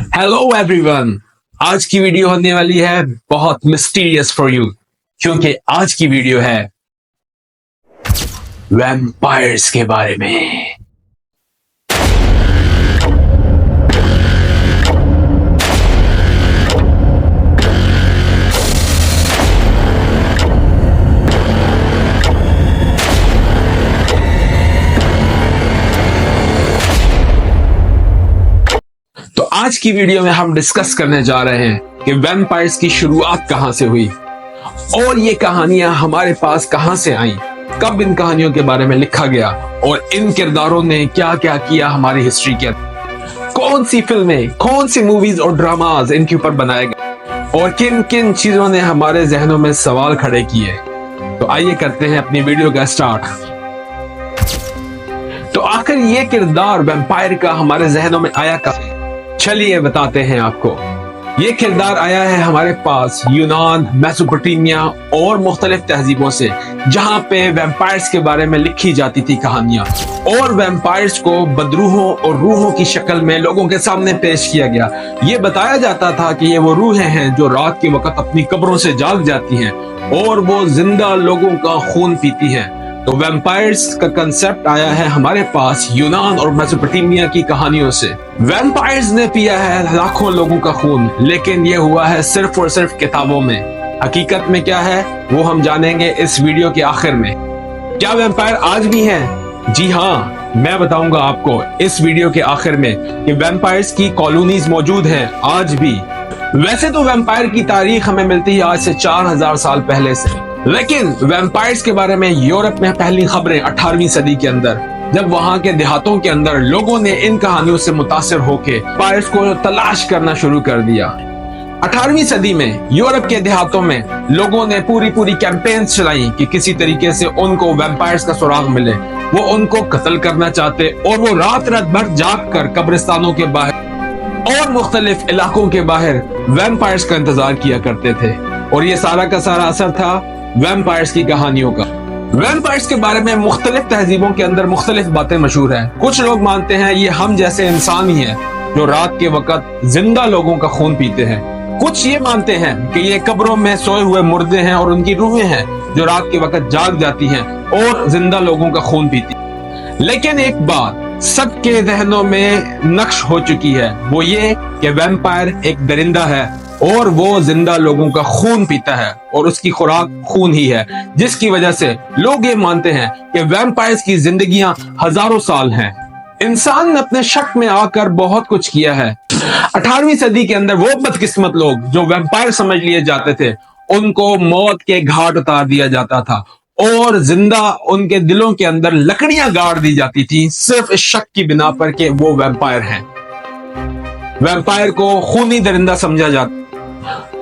Hello everyone. आज की video होने वाली है बहुत मिस्टीरियस फॉर यू, क्योंकि आज की वीडियो है वैम्पायर्स के बारे में। तो आज की वीडियो में हम डिस्कस करने जा रहे हैं कि वैम्पायर्स की शुरुआत कहां से हुई और ये कहानियां हमारे पास कहां से आईं, कब इन कहानियों के बारे में लिखा गया और इन किरदारों ने क्या क्या किया हमारी हिस्ट्री के अंदर, कौन सी फिल्में, कौन सी मूवीज और ड्रामाज इनके ऊपर बनाए गए और किन किन चीजों ने हमारे जहनों में सवाल खड़े किए। तो आइए करते हैं अपनी वीडियो का स्टार्ट। तो आखिर ये किरदार वैम्पायर का हमारे जहनों में आया कब? चलिए बताते हैं आपको। ये किरदार आया है हमारे पास यूनान, मेसोपोटामिया और मुख्तलिफ तहजीबों से, जहां पे वैम्पायर्स के बारे में लिखी जाती थी कहानियां और वैम्पायर्स को बदरूहों और रूहों की शक्ल में लोगों के सामने पेश किया गया। ये बताया जाता था कि ये वो रूहें हैं जो रात के वक्त अपनी कब्रों से जाग जाती हैं और वो जिंदा लोगों का खून पीती हैं। तो वैम्पायर्स का कंसेप्ट आया है हमारे पास यूनान और मेसोपोटामिया की कहानियों से। वैम्पायर्स ने पिया है लाखों लोगों का खून, लेकिन ये हुआ है सिर्फ और सिर्फ किताबों में। हकीकत में क्या है वो हम जानेंगे इस वीडियो के आखिर में। क्या वैम्पायर आज भी हैं? जी हाँ, मैं बताऊंगा आपको इस वीडियो के आखिर में कि वैम्पायर्स की कॉलोनीज मौजूद हैं आज भी। वैसे तो वैम्पायर की तारीख हमें मिलती है आज से 4000 साल पहले से, लेकिन वैम्पायर्स के बारे में यूरोप में पहली खबरें 18वीं सदी के अंदर, जब वहां के देहातों के अंदर लोगों ने इन कहानियों से मुतासिर होकर वैम्पायर्स को तलाश करना शुरू कर दिया। 18वीं सदी में यूरोप के देहातों में लोगों ने पूरी कैंपेन्स चलाई कि किसी तरीके से उनको वैम्पायर्स का सुराग मिले। वो उनको कत्ल करना चाहते और वो रात भर जाग कर कब्रिस्तानों के बाहर और मुख्तलिफ इलाकों के बाहर वैम्पायर्स का इंतजार किया करते थे। और ये सारा का सारा असर था वैम्पायर्स की कहानियों का। वैम्पायर्स के बारे में मुख्तलिफ तहजीबों के अंदर मुख्तलिफ बातें मशहूर हैं। कुछ लोग मानते हैं ये हम जैसे इंसान ही हैं जो रात के वक्त जिंदा लोगों का खून पीते हैं। कुछ ये मानते हैं कि ये कब्रों में सोए हुए मुर्दे हैं और उनकी रूहें हैं जो रात के वक्त जाग जाती हैं और जिंदा लोगों का खून पीती हैं। लेकिन एक बात सबके जहनों में नक्श हो चुकी है, वो ये कि वैम्पायर एक दरिंदा है और वो जिंदा लोगों का खून पीता है और उसकी खुराक खून ही है, जिसकी वजह से लोग ये मानते हैं कि वैम्पायर्स की जिंदगियां हजारों साल हैं। इंसान ने अपने शक में आकर बहुत कुछ किया है। 18वीं सदी के अंदर वो बदकिस्मत लोग जो वैम्पायर समझ लिए जाते थे, उनको मौत के घाट उतार दिया जाता था और जिंदा उनके दिलों के अंदर लकड़ियां गाड़ दी जाती थी, सिर्फ इस शक की बिना पर कि वो वैम्पायर हैं। वैम्पायर को खूनी दरिंदा समझा जाता।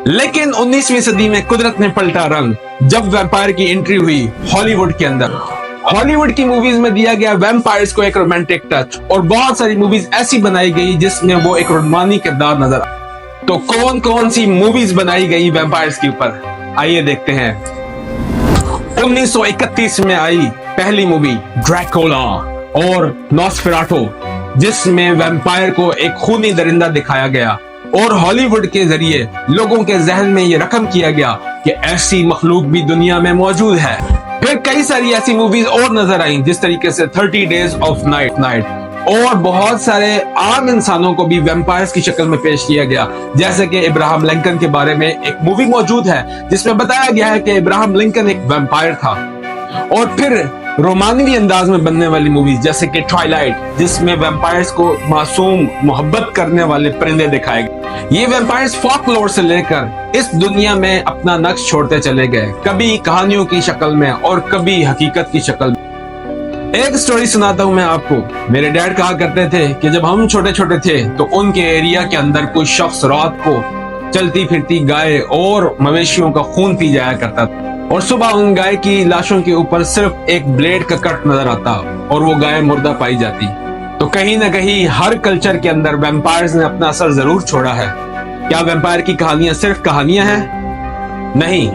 लेकिन 19वीं सदी में कुदरत ने पलटा रंग, जब वैम्पायर की एंट्री हुई हॉलीवुड के अंदर। हॉलीवुड की मूवीज में दिया गया वैम्पायर्स को एक रोमांटिक टच और बहुत सारी मूवीज ऐसी बनाई गई जिसमें वो एक रोमानी किरदार नजर आया। तो कौन कौन सी मूवीज बनाई गई वैम्पायर्स के ऊपर, आइए देखते हैं। 1931 में आई पहली मूवी ड्रैकुला और नॉस्फेराटो, जिसमें वैम्पायर को एक खूनी दरिंदा दिखाया गया और हॉलीवुड के जरिए लोगों के जहन में ये रकम किया गया कि ऐसी मखलूक भी दुनिया में मौजूद है। फिर कई सारी ऐसी मूवीज और नजर आई, जिस तरीके से 30 डेज ऑफ नाइट और बहुत सारे आम इंसानों को भी वैम्पायर्स की शक्ल में पेश किया गया। जैसे कि इब्राहिम लिंकन के बारे में एक मूवी मौजूद है जिसमें बताया गया है कि इब्राहिम लिंकन एक वैम्पायर था। और फिर रोमानवी अंदाज में बनने वाली मूवीज जैसे कि ट्वाइलाइट, जिसमें वैम्पायर्स को मासूम मोहब्बत करने वाले परिंदे दिखाए गए। ये वैम्पायर्स फोकलोर से लेकर इस दुनिया में अपना नक्श छोड़ते चले गए, कभी कहानियों की शक्ल में और कभी हकीकत की शक्ल में। एक स्टोरी सुनाता हूं मैं आपको। मेरे डैड कहा करते थे कि जब हम छोटे छोटे थे तो उनके एरिया के अंदर कोई शख्स रात को चलती फिरती गाय और मवेशियों का खून पी जाया करता था और सुबह उन गाय की लाशों के ऊपर सिर्फ एक ब्लेड का कट नजर आता और वो गाय मुर्दा पाई जाती। तो कहीं ना कहीं हर कल्चर के अंदर वैम्पायर्स ने अपना असर जरूर छोड़ा है। क्या वैम्पायर की कहानियां सिर्फ कहानियां हैं? नहीं।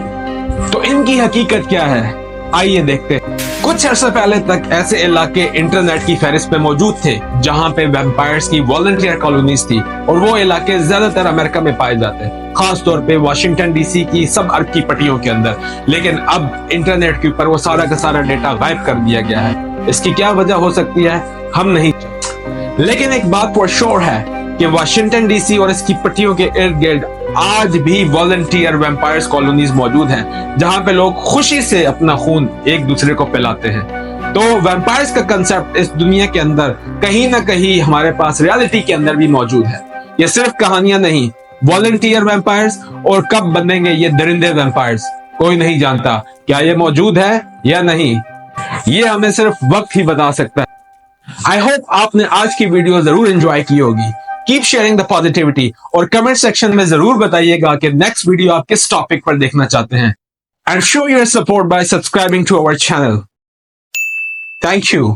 तो इनकी हकीकत क्या है, आइए देखते हैं। कुछ کچھ عرصے پہلے تک ایسے علاقے انٹرنیٹ کی فہرست میں موجود تھے جہاں پہ ویمپائرز کی والنٹیئر کالونیز تھی، اور وہ علاقے زیادہ تر امریکہ میں پائے جاتے ہیں، خاص طور پہ واشنگٹن ڈی سی کی سب ارب کی پٹیوں کے اندر۔ لیکن اب انٹرنیٹ کے اوپر وہ سارا کا سارا ڈیٹا غائب کر دیا گیا ہے۔ اس کی کیا وجہ ہو سکتی ہے ہم نہیں جانتے، لیکن ایک بات پر شور ہے کہ واشنگٹن ڈی سی اور اس کی پٹیوں کے ارد گرد آج بھی والنٹیئر ویمپائرز کالونیز موجود ہیں جہاں پہ لوگ خوشی سے اپنا خون ایک دوسرے کو پلاتے ہیں۔ تو ویمپائرز کا کنسپٹ اس دنیا کے اندر کہیں نہ کہیں ہمارے پاس ریالٹی کے اندر بھی موجود ہے۔ یہ صرف کہانیاں نہیں، والنٹیئر ویمپائرز اور کب بنیں گے یہ درندے ویمپائرز کوئی نہیں جانتا۔ کیا یہ موجود ہے یا نہیں، یہ ہمیں صرف وقت ہی بتا سکتا ہے۔ I hope آپ نے آج کی ویڈیو ضرور انجوائے کی ہوگی۔ Keep sharing the positivity اور کمنٹ سیکشن میں ضرور بتائیے گا کہ نیکسٹ ویڈیو آپ کس ٹاپک پر دیکھنا چاہتے ہیں۔ And show your support by subscribing to our channel. Thank you.